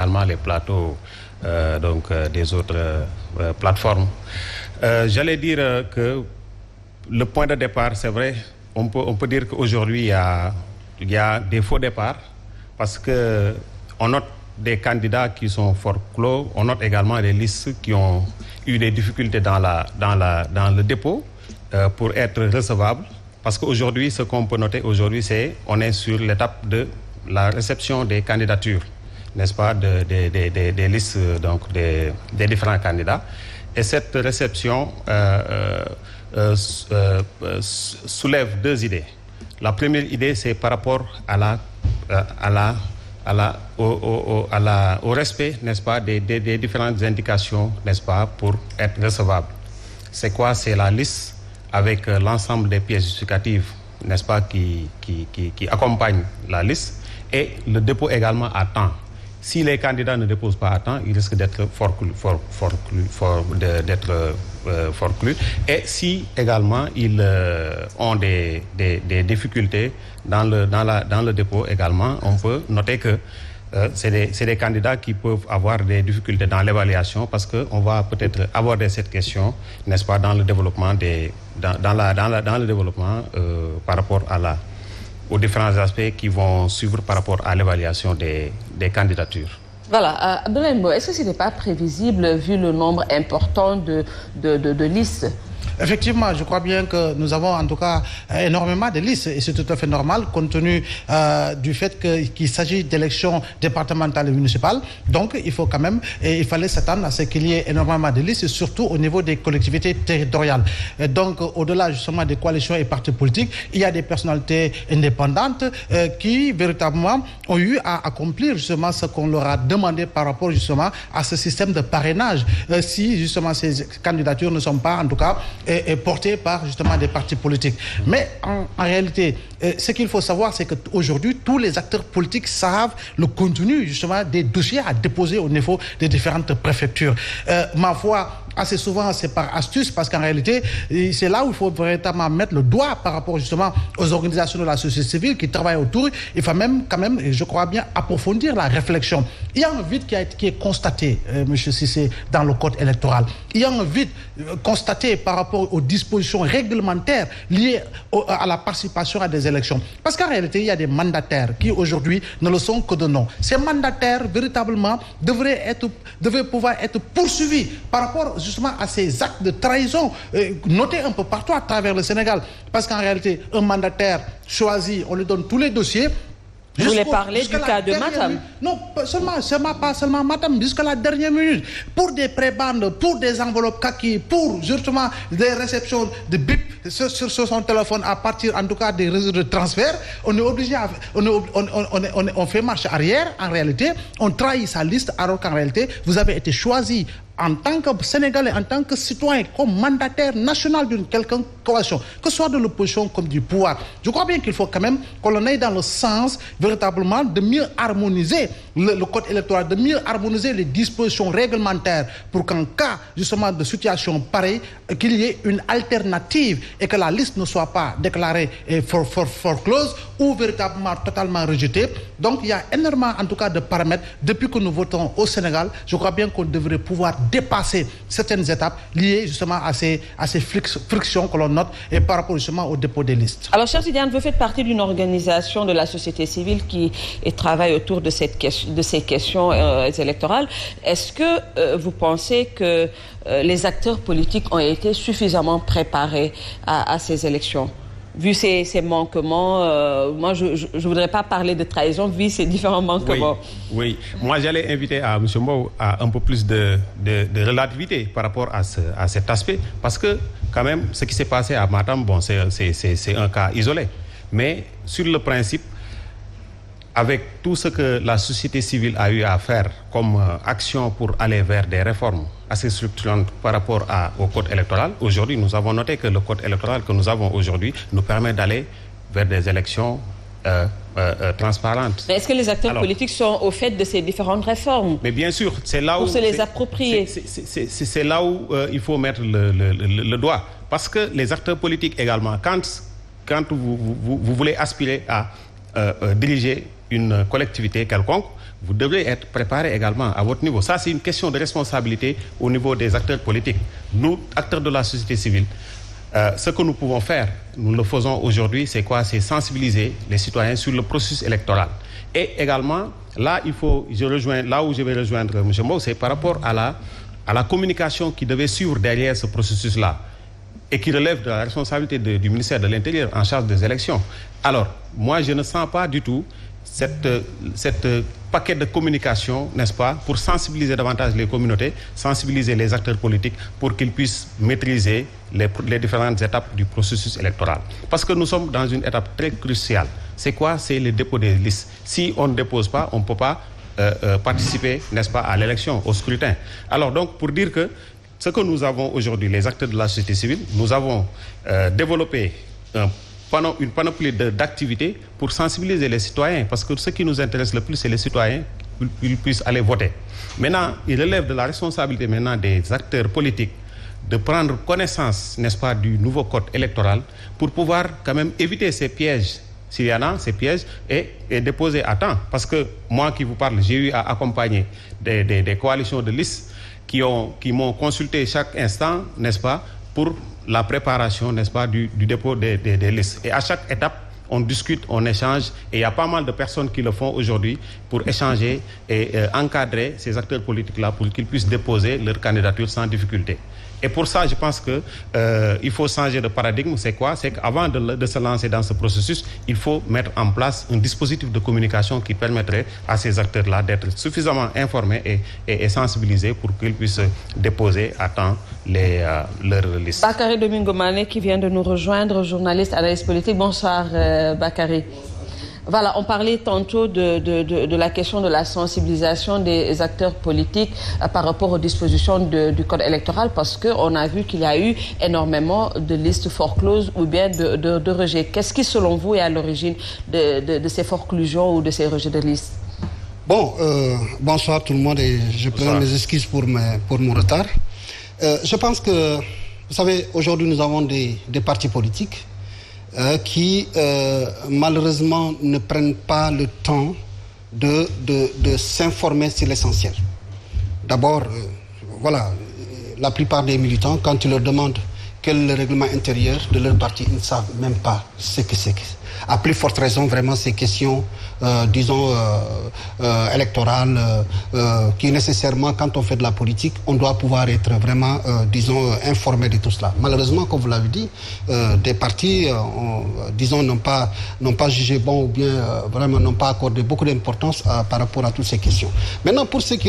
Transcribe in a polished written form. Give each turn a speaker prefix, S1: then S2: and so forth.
S1: également les plateaux des autres plateformes. J'allais dire que le point de départ, c'est vrai, on peut dire qu'aujourd'hui, il y a des faux départs parce qu'on note des candidats qui sont fort clos, on note également des listes qui ont eu des difficultés dans le dépôt pour être recevables. Parce qu'aujourd'hui, ce qu'on peut noter aujourd'hui, c'est qu'on est sur l'étape de la réception des candidatures, n'est-ce pas, des listes des différents candidats. Et cette réception soulève deux idées. La première idée, c'est par rapport au respect, n'est-ce pas, des différentes indications, n'est-ce pas, pour être recevable. C'est quoi? C'est la liste avec l'ensemble des pièces justificatives, n'est-ce pas, qui accompagnent la liste, et le dépôt également à temps. Si les candidats ne déposent pas à temps, ils risquent d'être fort clus. Et si également ils ont des difficultés dans le dépôt également, on peut noter que c'est des candidats qui peuvent avoir des difficultés dans l'évaluation parce qu'on va peut-être aborder cette question, n'est-ce pas, dans le développement dans le développement par rapport aux différents aspects qui vont suivre par rapport à l'évaluation des candidatures.
S2: Voilà, Abdoulaye Mbow, est-ce que ce n'est pas prévisible vu le nombre important de listes?
S3: Effectivement, je crois bien que nous avons en tout cas énormément de listes et c'est tout à fait normal compte tenu du fait qu'il s'agit d'élections départementales et municipales. Donc, il faut quand même, il fallait s'attendre à ce qu'il y ait énormément de listes, surtout au niveau des collectivités territoriales. Et donc, au-delà justement des coalitions et partis politiques, il y a des personnalités indépendantes qui véritablement ont eu à accomplir justement ce qu'on leur a demandé par rapport justement à ce système de parrainage. Si justement ces candidatures ne sont pas en tout cas est porté par justement des partis politiques. Mais en réalité, ce qu'il faut savoir, c'est qu'aujourd'hui, tous les acteurs politiques savent le contenu justement des dossiers à déposer au niveau des différentes préfectures. Ma foi, assez souvent, c'est par astuce, parce qu'en réalité, c'est là où il faut véritablement mettre le doigt par rapport justement aux organisations de la société civile qui travaillent autour. Il faut même, quand même, je crois bien, approfondir la réflexion. Il y a un vide qui est constaté, M. Cissé, dans le code électoral. Il y a un vide constaté par rapport aux dispositions réglementaires liées à la participation à des élections. Parce qu'en réalité, il y a des mandataires qui aujourd'hui ne le sont que de nom. Ces mandataires, véritablement, devraient pouvoir être poursuivis par rapport justement à ces actes de trahison notés un peu partout à travers le Sénégal. Parce qu'en réalité, un mandataire choisi, on lui donne tous les dossiers.
S2: Vous voulez parler du cas de Matam?
S3: Non, pas seulement Matam, jusqu'à la dernière minute. Pour des prébandes, pour des enveloppes kaki, pour justement des réceptions de bip sur son téléphone à partir en tout cas des réseaux de transfert, on est obligé, on fait marche arrière en réalité, on trahit sa liste alors qu'en réalité, vous avez été choisi en tant que Sénégalais, en tant que citoyen, comme mandataire national d'une quelconque coalition, que ce soit de l'opposition comme du pouvoir. Je crois bien qu'il faut quand même qu'on aille dans le sens véritablement de mieux harmoniser le code électoral, de mieux harmoniser les dispositions réglementaires pour qu'en cas justement de situation pareille, qu'il y ait une alternative et que la liste ne soit pas déclarée for close ou véritablement totalement rejetée. Donc il y a énormément en tout cas de paramètres. Depuis que nous votons au Sénégal, je crois bien qu'on devrait pouvoir dépasser certaines étapes liées justement à ces frictions que l'on note et par rapport justement au dépôt des listes.
S2: Alors, cher Tidiane, vous faites partie d'une organisation de la société civile qui travaille autour de ces questions électorales. Est-ce que vous pensez que les acteurs politiques ont été suffisamment préparés à ces élections? Vu ces manquements, moi je ne voudrais pas parler de trahison, vu ces différents manquements.
S1: Oui. Moi j'allais inviter à M. Mbow à un peu plus de relativité par rapport à cet aspect, parce que quand même ce qui s'est passé à Matam, bon, c'est un cas isolé. Mais sur le principe, avec tout ce que la société civile a eu à faire comme action pour aller vers des réformes assez structurantes par rapport au code électoral, aujourd'hui, nous avons noté que le code électoral que nous avons aujourd'hui nous permet d'aller vers des élections transparentes.
S2: Mais est-ce que les acteurs politiques sont au fait de ces différentes réformes?
S1: Mais bien sûr, c'est là où...
S2: Pour se les approprier.
S1: C'est là où il faut mettre le doigt. Parce que les acteurs politiques également, quand vous voulez aspirer à diriger une collectivité quelconque, vous devez être préparé également à votre niveau. Ça, c'est une question de responsabilité au niveau des acteurs politiques. Nous, acteurs de la société civile, ce que nous pouvons faire, nous le faisons aujourd'hui, c'est quoi? C'est sensibiliser les citoyens sur le processus électoral. Et également, là où je vais rejoindre M. Mbow, c'est par rapport à la communication qui devait suivre derrière ce processus-là et qui relève de la responsabilité du ministère de l'Intérieur en charge des élections. Alors, moi, je ne sens pas du tout cette paquet de communication, n'est-ce pas, pour sensibiliser davantage les communautés, sensibiliser les acteurs politiques pour qu'ils puissent maîtriser les différentes étapes du processus électoral. Parce que nous sommes dans une étape très cruciale. C'est quoi? C'est le dépôt des listes. Si on ne dépose pas, on ne peut pas participer, n'est-ce pas, à l'élection, au scrutin. Alors donc, pour dire que ce que nous avons aujourd'hui, les acteurs de la société civile, nous avons développé une panoplie d'activités pour sensibiliser les citoyens, parce que ce qui nous intéresse le plus, c'est les citoyens, qu'ils puissent aller voter. Maintenant, il relève de la responsabilité maintenant des acteurs politiques de prendre connaissance, n'est-ce pas, du nouveau code électoral pour pouvoir quand même éviter ces pièges, s'il y en a, ces pièges, et déposer à temps. Parce que moi qui vous parle, j'ai eu à accompagner des coalitions de listes qui m'ont consulté chaque instant, n'est-ce pas, pour la préparation, n'est-ce pas, du dépôt des listes. Et à chaque étape, on discute, on échange, et il y a pas mal de personnes qui le font aujourd'hui pour échanger et encadrer ces acteurs politiques-là pour qu'ils puissent déposer leur candidature sans difficulté. Et pour ça, je pense que il faut changer de paradigme. C'est quoi? C'est qu'avant de se lancer dans ce processus, il faut mettre en place un dispositif de communication qui permettrait à ces acteurs-là d'être suffisamment informés et sensibilisés pour qu'ils puissent déposer à temps leurs listes.
S2: Bakary Domingo Mané qui vient de nous rejoindre, journaliste, analyste politique. Bonsoir Bakary. Voilà, on parlait tantôt de la question de la sensibilisation des acteurs politiques par rapport aux dispositions du code électoral, parce qu'on a vu qu'il y a eu énormément de listes forcloses ou bien de rejets. Qu'est-ce qui, selon vous, est à l'origine de ces forclusions ou de ces rejets de listes?
S4: Bon, bonsoir tout le monde et je présente mes excuses pour mon retard. Je pense que, vous savez, aujourd'hui nous avons des partis politiques qui malheureusement ne prennent pas le temps de s'informer sur l'essentiel. D'abord, voilà, la plupart des militants, quand tu leur demandes quel est le règlement intérieur de leur parti, ils ne savent même pas ce que c'est. À plus forte raison, vraiment, ces questions, électorales, qui nécessairement, quand on fait de la politique, on doit pouvoir être vraiment, informé de tout cela. Malheureusement, comme vous l'avez dit, des partis, n'ont pas jugé bon ou bien vraiment n'ont pas accordé beaucoup d'importance par rapport à toutes ces questions. Maintenant, pour ce qui est